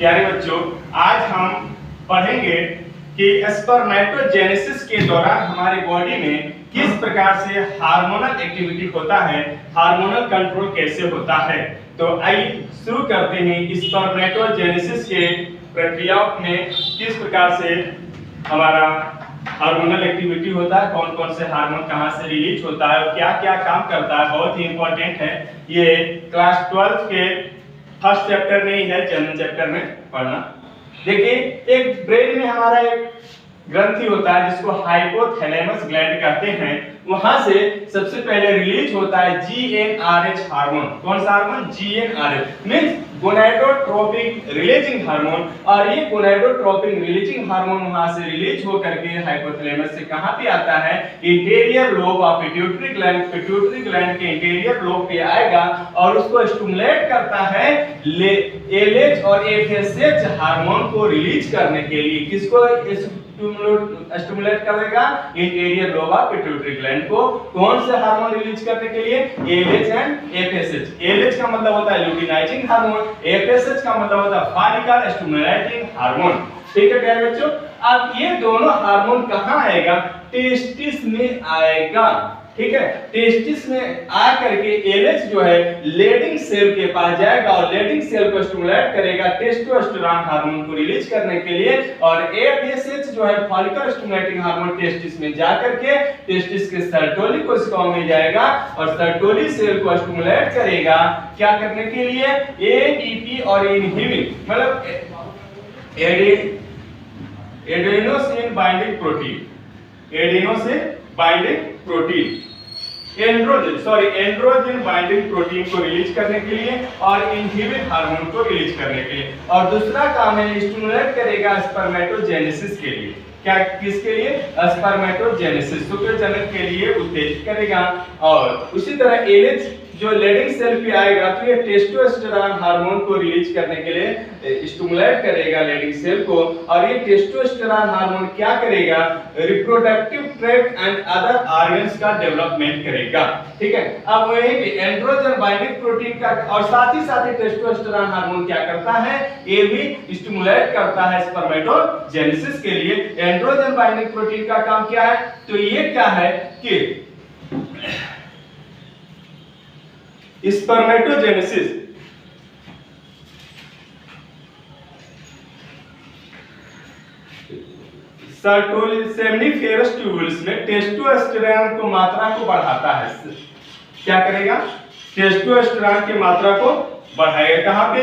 प्यारे बच्चों, आज हम पढ़ेंगे कि स्पर्मेटोजेनेसिस के दौरान हमारे बॉडी में किस प्रकार से हार्मोनल एक्टिविटी होता है, हार्मोनल कंट्रोल कैसे होता है। तो आइए शुरू करते हैं। स्पर्मेटोजेनेसिस के प्रक्रियाओं में किस प्रकार से हमारा हार्मोनल एक्टिविटी होता है, कौन कौन से हार्मोन कहां से रिलीज होता है और क्या क्या काम करता है, बहुत ही इंपॉर्टेंट है। ये क्लास 12 के फर्स्ट चैप्टर में ही है, जनरल चैप्टर में पढ़ना। देखिए, एक ब्रेन में हमारा एक ग्रंथि होता है जिसको हाइपोथैलेमस ग्लैंड कहते हैं। वहां से सबसे पहले रिलीज होता है जीएनआरएच हार्मोन। कौन सा hormone? GnRH means gonadotropic releasing hormone. और ये गोनाडोट्रोपिक रिलीजिंग हार्मोन वहां से रिलीज होकर के हाइपोथैलेमस से कहां पे आता है? Interior lobe of pituitary gland. Pituitary gland के इंटीरियर लोब पे आएगा और उसको स्टिमुलेट करता है एलएच और एफएसएच हार्मोन को रिलीज करने के लिए। किसको स्टिमुलेट करेगा? Interior lobe of pituitary gland को। कौन से हार्मोन रिलीज करने के लिए? LH and FSH. एलएच का मतलब होता है ल्यूटिनाइजिंग हार्मोन, एफएसएच का मतलब होता है फॉलिकल स्टिमुलेटिंग हार्मोन। ठीक है प्यारे बच्चों, अब ये दोनों हार्मोन कहां आएगा? टेस्टिस में आएगा। ठीक है, टेस्टिस में आकर के एलएच जो है लेडिंग सेल के पास जाएगा और लेडिंग सेल को स्टिमुलेट करेगा टेस्टोस्टेरोन हार्मोन को रिलीज करने के लिए। और एफएसएच जो है फॉलिकल स्टिमुलेटिंग हार्मोन टेस्टिस में जाकर के टेस्टिस के सर्टोली कोशिकाओं में जाएगा और सर्टोली सेल को स्टिमुलेट करेगा क्या करने के लिए? एडीपी और इनहिबिन मतलब adenosine binding protein, adenosine binding protein, androgen binding protein को रिलीज करने के लिए और इनहिबिन हार्मोन को रिलीज करने के लिए। और दूसरा काम है स्टिमुलेट करेगा स्पर्मेटोजेनेसिस के लिए। क्या? किसके लिए? स्पर्मेटोजेनेसिस, शुक्र जनन के लिए उत्तेजित करेगा। और उसी तरह एलएच जो लेडिंग सेल पे आएगा तो ये टेस्टोस्टेरोन हार्मोन को रिलीज करने के लिए स्टिमुलेट करेगा लेडिंग सेल को। और ये टेस्टोस्टेरोन हार्मोन क्या करेगा? Reproductive tract and other organs का डेवलपमेंट करेगा। ठीक है, अब वही पे एंड्रोजन बाइंडिंग प्रोटीन का और साथ ही टेस्टोस्टेरोन हार्मोन क्या करता है? ये भी स्टिमुलेट करता है स्पर्मेटोजेनेसिस के लिए। एंड्रोजन बाइंडिंग प्रोटीन का काम क्या है? तो ये क्या है कि स्पर्मेटोजेनेसिस सेमिनिफेरस ट्यूबुल्स में टेस्टोस्टेरोन को मात्रा को बढ़ाता है। क्या करेगा? टेस्टोस्टेरोन की मात्रा को बढ़ाएगा। कहां पे?